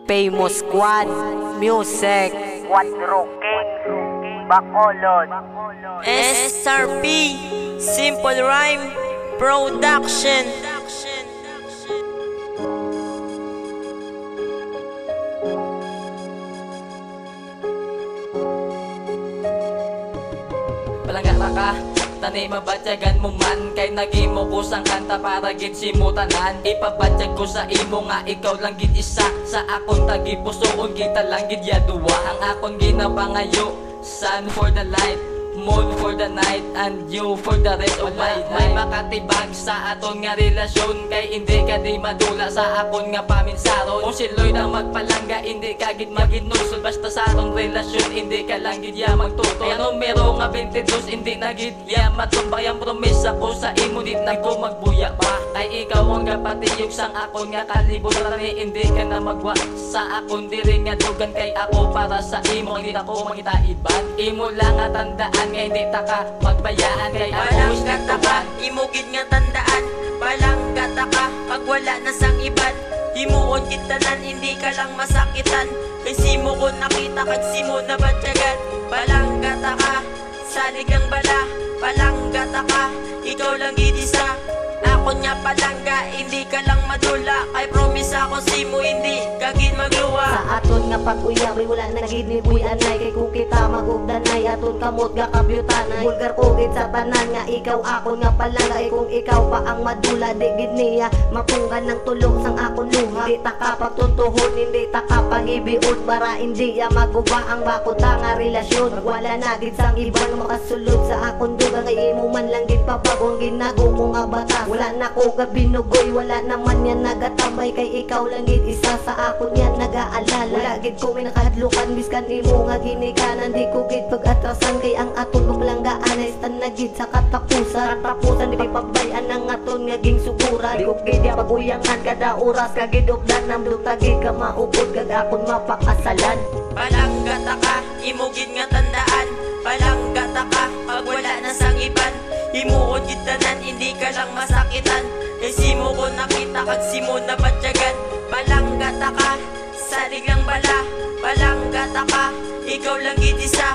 Famous Squad Music, Quadro King, Bacolod, SRP, Simple Rhyme Production. Palangga ka, tani mabatyagan mo man. Kay nagimo ko sang kanta para gid simutanan. Ipabatyag ko sa imo nga ikaw lang gid isa. Sa akong tagipusoon kita lang gid yaduwa. Ang akong ginapangayo, sun for the light, moon for the night, and you for the rest of my life. May makatibag sa aton nga relasyon, kay hindi ka di madula sa akon nga paminsaron. Kung siloy na magpalangga, hindi ka gid maginusod. Basta sa aton relasyon, hindi ka lang gid ya magtuto. Kaya numero nga 22, hindi na gid ya matumbay. Ang promesa ko sa imo, di na ko magbuya pa. Kay ikaw ang kapatiyog sang akon nga kalibutan. Hindi ka na magwa sa akon diri nga dugan. Kay ako para sa imo, hindi na ko mangita iban. Imo lang nga tandaan nga hindi ta ka magbayaan. Kay ako is nagtuban. Imugid nga tandaan, palangga ta ka pag wala na sang iban. Himuon kita nan, hindi ka lang masakitan. Kay simo ko nakita kag simo na batyagan. Palangga ta ka, salig ang bala. Palangga ta ka, ikaw lang gid isa. Ako nya palangga, hindi ka lang madula. Kay promise ako simo, hindi ka gid magluwa. Sa aton nga pag-uyawi wala na gid ni buy anay. Kay kung kita magugdanay aton kamot ga kabyutanay. Bulgar ko gid sa tanan nga ikaw ako nga palangga. Kay kung ikaw pa ang madula di gid niya mapunggan ng tulong sang akon luha. Di ta ka patutuhon, hindi ta ka pangibiod para hindi ya maguba ang bakuta nga relasyon. Wala na gid sang ibang makasulod sa akon duga. Kay imo man lang gid papagong ginago mo nga batas. Wala na ko ga binugoy, wala naman yan nagatambay. Kay ikaw lang gid isa sa akon yan nagaalala. Wala gid ko may nakahadlukan biskan imo nga ginikanan. Di ko gid pag-atrasan kay ang aton maglanggaan ay stan na gid sa katapusan. Katapusan di pabayan ang aton nga ging suguran. Di ko gid ya paguyangan kada oras kagidugdan nam dutagi ka maupod kag akon mapakasalan. Palangga ta ka, imugid nga tandaan. Palangga ta ka pag wala na sang iban. Himuon gid tanan, hindi ka lang masakitan. Kay simo ko nakita kag simo na batyagan. Palangga ta ka, salig lang bala. Palangga ta ka, ikaw lang gid isa.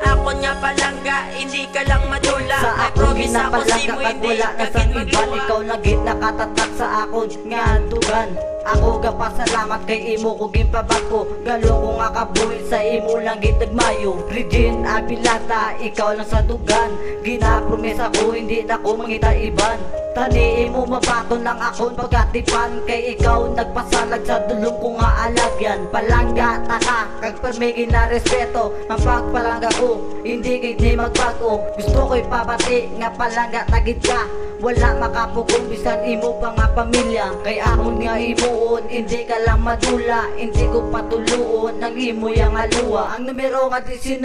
Ako nya palangga, hindi ka lang madula. Sa I ako promise ako ginapalangga simo, kag hindi wala ka na sa gid iban. magluwa. Ikaw na gid nakatatak sa akon nga dugan. Ako ga pasalamat kay imo ko ginpabag ko. Galo ko nga kabuhi sa imo lang gid nagmayo. Regine Abilata, ikaw lang sa dugan. Ginapromesa ko hindi na ko mangita iban. Tani imo mabaton lang akon pagkatipan. Kay ikaw nagpasalag sa dulong ko nga alagyan. Palangga ta ka, kag permigin na respeto. Ang pagpalangga ko, hindi gid ni magbago. Gusto ko'y pabati nga palangga tagid ka. Wala makapugong bisan imo pa nga pamilya. Kay akon nga imuon, hindi ka lang madula. Hindi ko patuluon ang imo yang aluwa. Ang numero nga 19,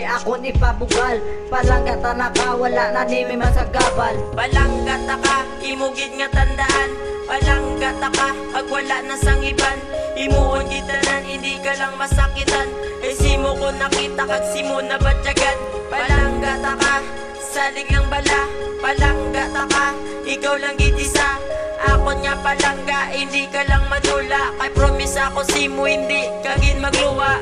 akon ipabugal. Palangga ta na ka, wala na ni may masagabal. Palangga ta ka, imugid nga tandaan. Palangga ta ka, pag wala na sang iban. Imuon gid tanan, hindi ka lang masakitan. Kay simo ko nakita kag simo na batyagan. Palangga ta ka, salig lang bala. Palangga ta ka, ikaw lang gid isa. Ako nya palangga, hindi ka lang madula. Kay promise ako simo, hindi ka gid magluwa.